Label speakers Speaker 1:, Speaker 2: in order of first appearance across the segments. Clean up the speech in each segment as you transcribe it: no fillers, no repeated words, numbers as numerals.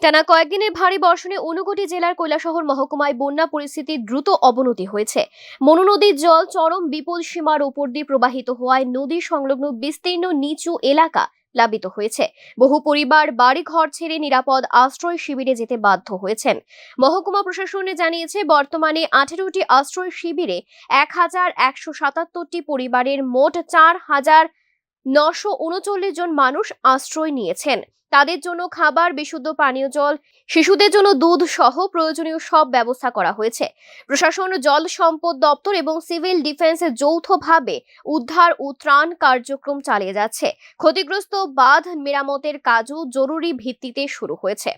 Speaker 1: টানা কয়েকদিনের ভারী বর্ষণে ঊনকোটি জেলার কৈলাসহর মহকুমায় বন্যা পরিস্থিতির দ্রুত অবনতি হয়েছে। মনু নদীর জল চরম বিপদ সীমার উপর দিয়ে প্রবাহিত হওয়ায় নদী সংলগ্ন বিস্তীর্ণ নিচু এলাকা প্লাবিত হয়েছে। বহু পরিবার বাড়িঘর ছেড়ে নিরাপদ আশ্রয় শিবিরে যেতে বাধ্য হয়েছেন। মহকুমা প্রশাসন জানিয়েছে, বর্তমানে 18টি আশ্রয় শিবিরে 1177টি পরিবারের মোট 4,939 জন মানুষ আশ্রয় নিয়েছেন। তাদের জন্য খাবার, বিশুদ্ধ পানীয় জল, শিশুদের জন্য দুধ সহ প্রয়োজনীয় সব ব্যবস্থা করা হয়েছে। প্রশাসন, জল সম্পদ দপ্তর এবং সিভিল ডিফেন্স যৌথভাবে উদ্ধার ও ত্রাণ কার্যক্রম চালিয়ে যাচ্ছে। ক্ষতিগ্রস্ত বাঁধ মেরামতের কাজও জরুরি ভিত্তিতে শুরু হয়েছে।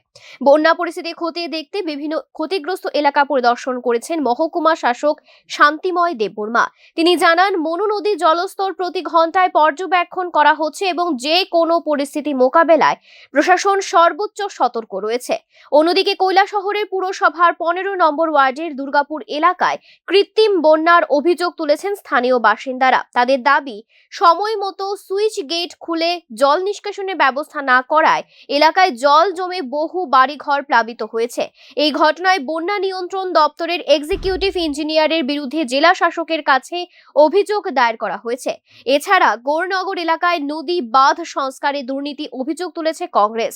Speaker 1: বন্যা পরিস্থিতি খতিয়ে দেখতে বিভিন্ন ক্ষতিগ্রস্ত এলাকা পরিদর্শন করেছেন মহকুমা শাসক শান্তিময় দেববর্মা। তিনি জানান, মনু নদীর জলস্তর প্রতি ঘন্টায় পর্যবেক্ষণ করা হচ্ছে এবং যে কোনো পরিস্থিতি মোকাবেলায় প্রশাসন সর্বোচ্চ সতর্ক রয়েছে। অন্যদিকে কৈলাসহরের পুরসভার 15 নম্বর ওয়ার্ডের দুর্গাপুর এলাকায় কৃত্রিম বন্যার অভিযোগ তুলেছেন স্থানীয় বাসিন্দারা। তাদের দাবি, সময় মতো সুইচ গেট খুলে জল নিষ্কাশনের ব্যবস্থা না করায় এলাকায় জল জমে বহু বাড়িঘর প্লাবিত হয়েছে। এই ঘটনায় বন্যা নিয়ন্ত্রণ দপ্তরের এক্সিকিউটিভ ইঞ্জিনিয়ারের বিরুদ্ধে জেলা শাসকের কাছে অভিযোগ দায়ের করা হয়েছে। এছাড়া গৌরনগর এলাকায় নদী বাঁধ সংস্কারে দুর্নীতি অভিযোগ তুলেছে কংগ্রেস।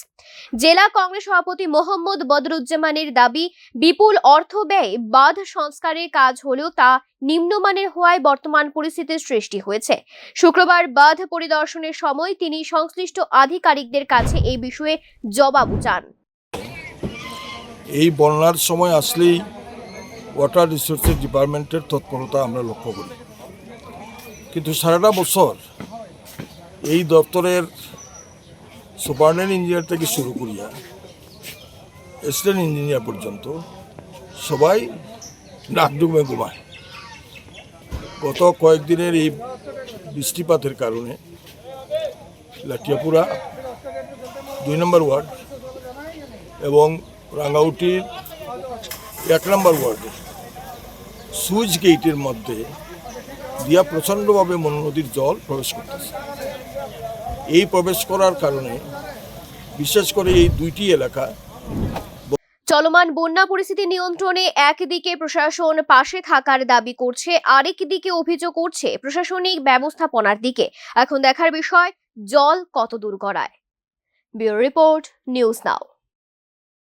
Speaker 1: জেলা কংগ্রেস সভাপতি মোহাম্মদ বদরুজ্জামানের দাবি, বিপুল অর্থ ব্যয়ে বাঁধ সংস্কারের কাজ হলেও তা নিম্নমানের হওয়ায় বর্তমান পরিস্থিতির সৃষ্টি হয়েছে। শুক্রবার বাঁধ পরিদর্শনের সময় তিনি সংশ্লিষ্ট আধিকারিকদের কাছে এই বিষয়ে জবাব চান।
Speaker 2: এই বন্যার সময় আসলেই ওয়াটার রিসোর্সেস ডিপার্টমেন্টের তৎপরতা আমরা লক্ষ্য করি, কিন্তু সারাটা বছর এই দপ্তরের সুপারিনটেন্ডেন্ট ইঞ্জিনিয়ার থেকে শুরু করিয়া অ্যাসিস্ট্যান্ট ইঞ্জিনিয়ার পর্যন্ত সবাই নাকডুমে ঘুমায়। গত কয়েকদিনের এই বৃষ্টিপাতের কারণে লাঠিয়াপুরা 2 নম্বর ওয়ার্ড এবং রাঙ্গাউটির 1 নম্বর ওয়ার্ডে সুইচ গেটের মধ্যে দিয়া প্রচণ্ডভাবে মনু নদীর জল প্রবেশ করতেছে। এই প্রবেশ করার কারণে বিশেষ করে এই দুইটি এলাকা
Speaker 1: চলমান বন্যা পরিস্থিতি নিয়ন্ত্রণে একদিকে প্রশাসন পাশে থাকার দাবি করছে, আরেক দিকে অভিযোগ করছে প্রশাসনিক ব্যবস্থাপনার দিকে। এখন দেখার বিষয়, জল কত দূর গড়ায়। Bureau report, news now.